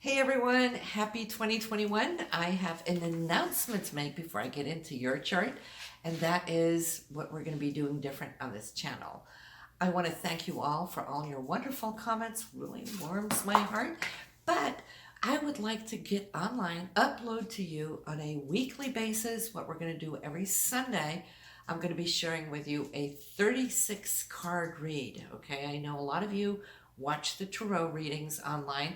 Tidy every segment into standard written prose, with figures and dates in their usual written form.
Hey everyone, happy 2021. I have an announcement to make before I get into your chart, and that is what we're going to be doing different on this channel. I want to thank you all for all your wonderful comments, really warms my heart, but I would like to get online, upload to you on a weekly basis what we're going to do every Sunday. I'm going to be sharing with you a 36 card read, okay? I know a lot of you watch the tarot readings online.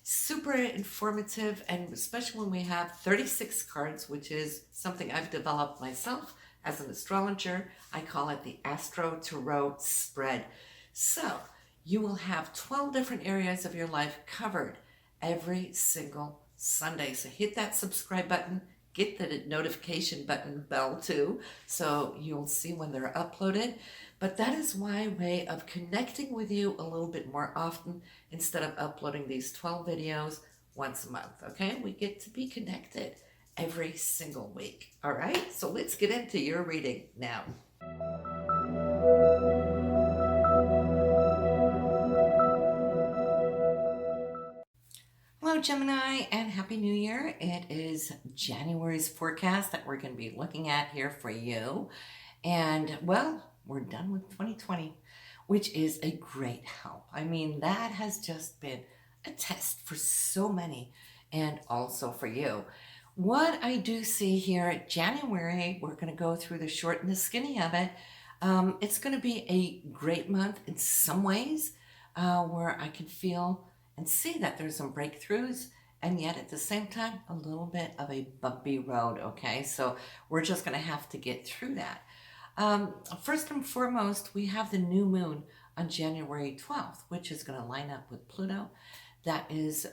Super informative, and especially when we have 36 cards, which is something I've developed myself as an astrologer. I call it the Astro-Tarot spread. So you will have 12 different areas of your life covered every single Sunday. So hit that subscribe button, get the notification button bell too, so you'll see when they're uploaded. But that is my way of connecting with you a little bit more often instead of uploading these 12 videos once a month, okay? We get to be connected every single week, all right? So let's get into your reading now. Hello, Gemini, and Happy New Year. It is January's forecast that we're going to be looking at here for you. And, well, we're done with 2020, which is a great help. I mean, that has just been a test for so many, and also for you. What I do see here, January, we're going to go through the short and the skinny of it. It's going to be a great month in some ways, where I can feel and see that there's some breakthroughs, and yet at the same time, a little bit of a bumpy road, okay? So we're just going to have to get through that. First and foremost, we have the new moon on January 12th, which is going to line up with Pluto. That is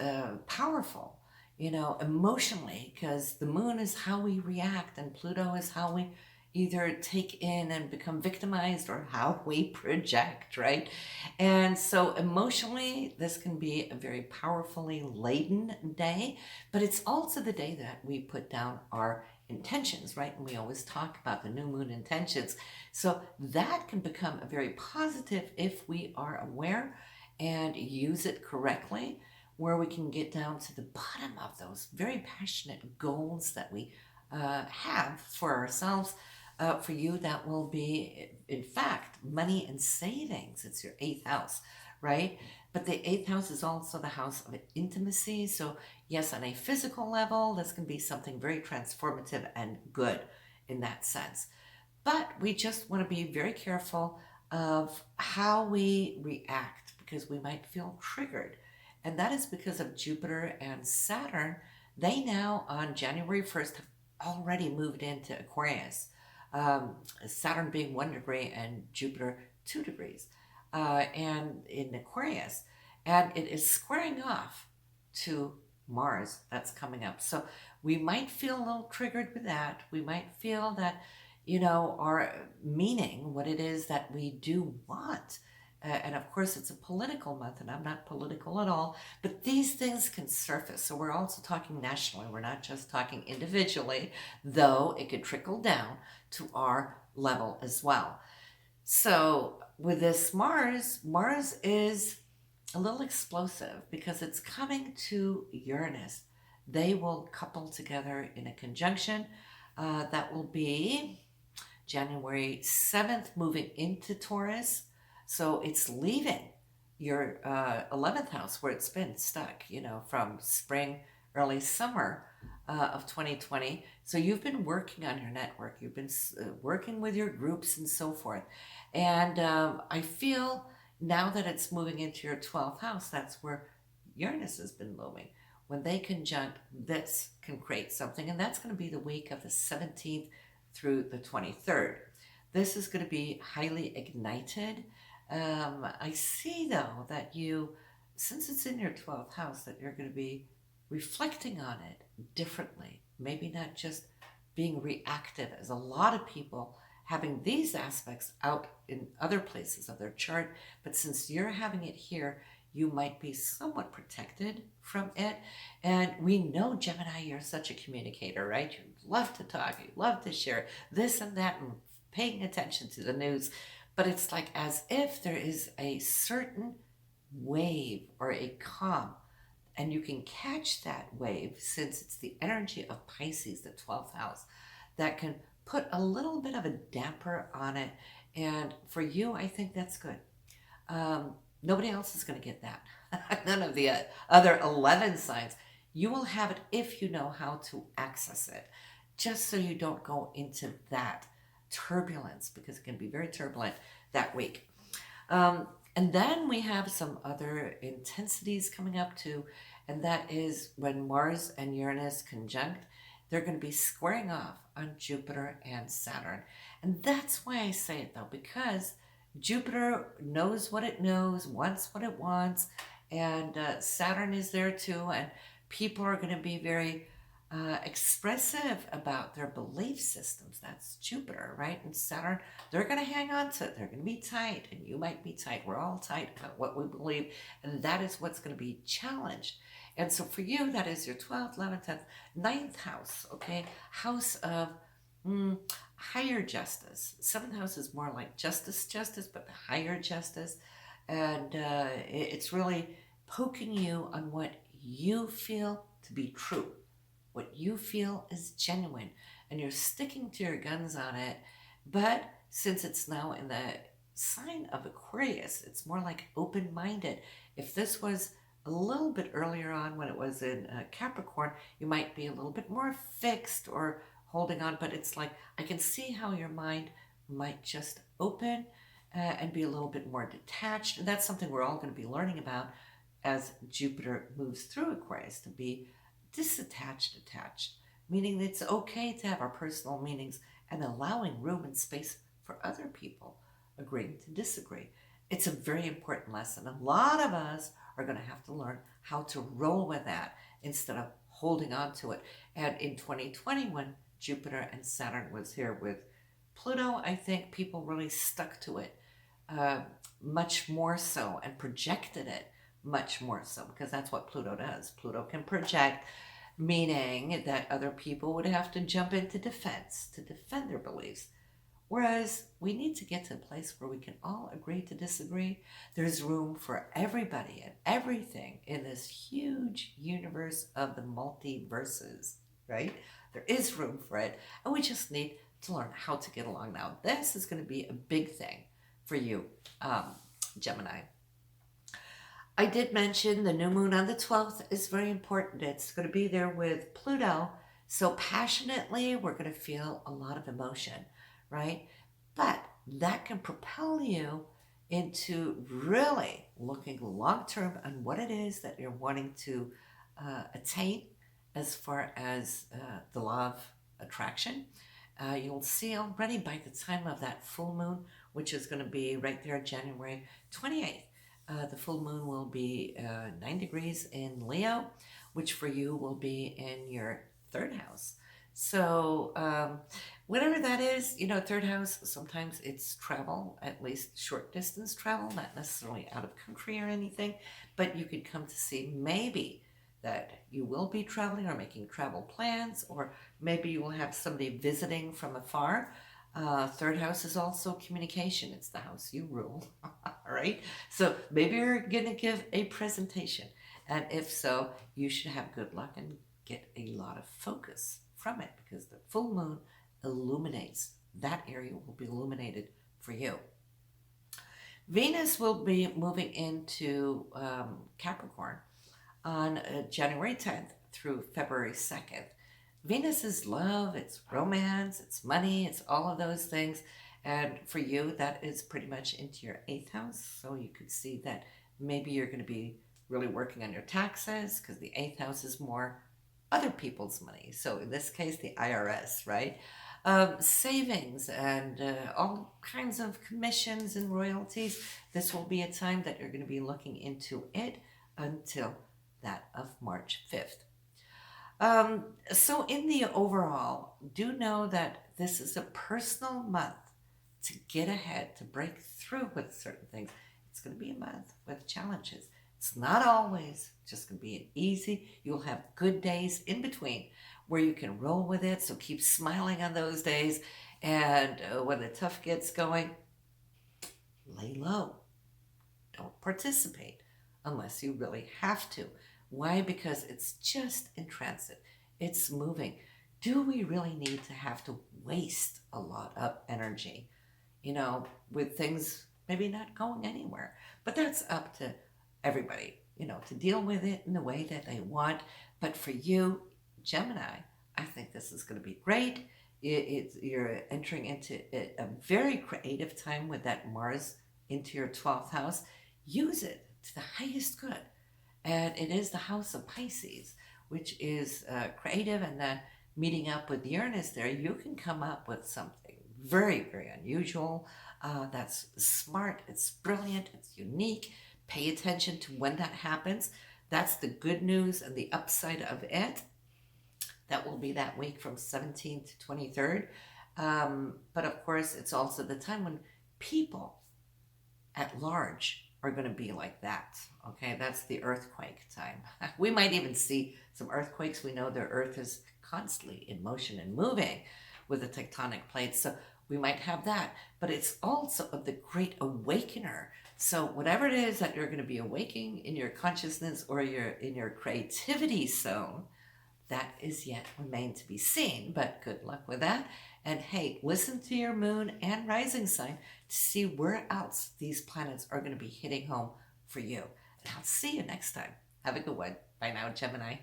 powerful, you know, emotionally, because the moon is how we react and Pluto is how we either take in and become victimized or how we project, right? And so emotionally, this can be a very powerfully laden day, but it's also the day that we put down our intentions, right? And we always talk about the new moon intentions. So that can become a very positive if we are aware and use it correctly, where we can get down to the bottom of those very passionate goals that we have for ourselves. For you, that will be, in fact, money and savings. It's your 8th house, right? But the 8th house is also the house of intimacy. So yes, on a physical level, this can be something very transformative and good in that sense. But we just want to be very careful of how we react, because we might feel triggered. And that is because of Jupiter and Saturn. They now, on January 1st, have already moved into Aquarius. Saturn being 1 degree and Jupiter 2 degrees, and in Aquarius, and it is squaring off to Mars that's coming up. So we might feel a little triggered with that. We might feel that, you know, our meaning, what it is that we do want. And of course, it's a political month, and I'm not political at all, but these things can surface. So we're also talking nationally. We're not just talking individually, though it could trickle down to our level as well. So with this Mars is a little explosive because it's coming to Uranus. They will couple together in a conjunction. That will be January 7th, moving into Taurus. So it's leaving your 11th house where it's been stuck, you know, from spring, early summer of 2020. So you've been working on your network. You've been working with your groups and so forth. And I feel now that it's moving into your 12th house, that's where Uranus has been moving. When they conjunct, this can create something. And that's going to be the week of the 17th through the 23rd. This is going to be highly ignited. I see, though, that you, since it's in your 12th house, that you're going to be reflecting on it differently. Maybe not just being reactive, as a lot of people having these aspects out in other places of their chart. But since you're having it here, you might be somewhat protected from it. And we know, Gemini, you're such a communicator, right? You love to talk, you love to share this and that, and paying attention to the news. But it's like as if there is a certain wave or a calm And you can catch that wave since it's the energy of Pisces, the 12th house, that can put a little bit of a damper on it. And for you, I think that's good. Nobody else is going to get that. None of the other 11 signs. You will have it if you know how to access it, just so you don't go into that turbulence, because it can be very turbulent that week. And then we have some other intensities coming up too, and that is when Mars and Uranus conjunct, they're going to be squaring off on Jupiter and Saturn. And that's why I say it though, because Jupiter knows what it knows, wants what it wants, and Saturn is there too, and people are going to be very expressive about their belief systems. That's Jupiter, right? And Saturn, they're going to hang on to it. They're going to be tight, and you might be tight. We're all tight about what we believe, and that is what's going to be challenged. And so for you, that is your 12th, 11th, 10th, 9th house, okay? House of higher justice. 7th house is more like justice, but higher justice. And it's really poking you on what you feel to be true, what you feel is genuine, and you're sticking to your guns on it. But since it's now in the sign of Aquarius, it's more like open-minded. If this was a little bit earlier on when it was in Capricorn, you might be a little bit more fixed or holding on, but it's like I can see how your mind might just open and be a little bit more detached. And that's something we're all going to be learning about as Jupiter moves through Aquarius, to be disattached, attached, meaning that it's okay to have our personal meanings and allowing room and space for other people agreeing to disagree. It's a very important lesson. A lot of us are going to have to learn how to roll with that instead of holding on to it. And in 2020, when Jupiter and Saturn was here with Pluto, I think people really stuck to it much more so, and projected it much more so, because that's what Pluto does. Pluto can project, meaning that other people would have to jump into defense to defend their beliefs. Whereas we need to get to a place where we can all agree to disagree. There's room for everybody and everything in this huge universe of the multiverses, right? There is room for it, and we just need to learn how to get along. Now, this is going to be a big thing for you, Gemini. I did mention the new moon on the 12th is very important. It's going to be there with Pluto. So passionately, we're going to feel a lot of emotion, right? But that can propel you into really looking long-term on what it is that you're wanting to attain as far as the law of attraction. You'll see already by the time of that full moon, which is going to be right there January 28th. The full moon will be 9 degrees in Leo, which for you will be in your 3rd house. So whatever that is, you know, 3rd house, sometimes it's travel, at least short distance travel, not necessarily out of country or anything, but you could come to see maybe that you will be traveling or making travel plans, or maybe you will have somebody visiting from afar. 3rd house is also communication. It's the house you rule. All right. So maybe you're going to give a presentation. And if so, you should have good luck and get a lot of focus from it, because the full moon illuminates. That area will be illuminated for you. Venus will be moving into Capricorn on January 10th through February 2nd. Venus is love, it's romance, it's money, it's all of those things. And for you, that is pretty much into your 8th house. So you could see that maybe you're going to be really working on your taxes, because the 8th house is more other people's money. So in this case, the IRS, right? Savings and all kinds of commissions and royalties. This will be a time that you're going to be looking into it until that of March 5th. So in the overall, do know that this is a personal month to get ahead, to break through with certain things. It's going to be a month with challenges. It's not always just going to be easy. You'll have good days in between where you can roll with it. So keep smiling on those days. And when the tough gets going, lay low. Don't participate unless you really have to. Why? Because it's just in transit. It's moving. Do we really need to have to waste a lot of energy, with things maybe not going anywhere? But that's up to everybody, to deal with it in the way that they want. But for you, Gemini, I think this is going to be great. You're entering into a very creative time with that Mars into your 12th house. Use it to the highest good. And it is the house of Pisces, which is creative. And then meeting up with Uranus there, you can come up with something very, very unusual. That's smart, it's brilliant, it's unique. Pay attention to when that happens. That's the good news and the upside of it. That will be that week from 17th to 23rd. But of course, it's also the time when people at large are going to be like that. Okay, that's the earthquake time. We might even see some earthquakes. We know the earth is constantly in motion and moving with the tectonic plates. So we might have that. But it's also of the great awakener. So whatever it is that you're going to be awakening in your consciousness or in your creativity zone, that is yet remain to be seen, but good luck with that. And hey, listen to your moon and rising sign to see where else these planets are going to be hitting home for you. And I'll see you next time. Have a good one. Bye now, Gemini.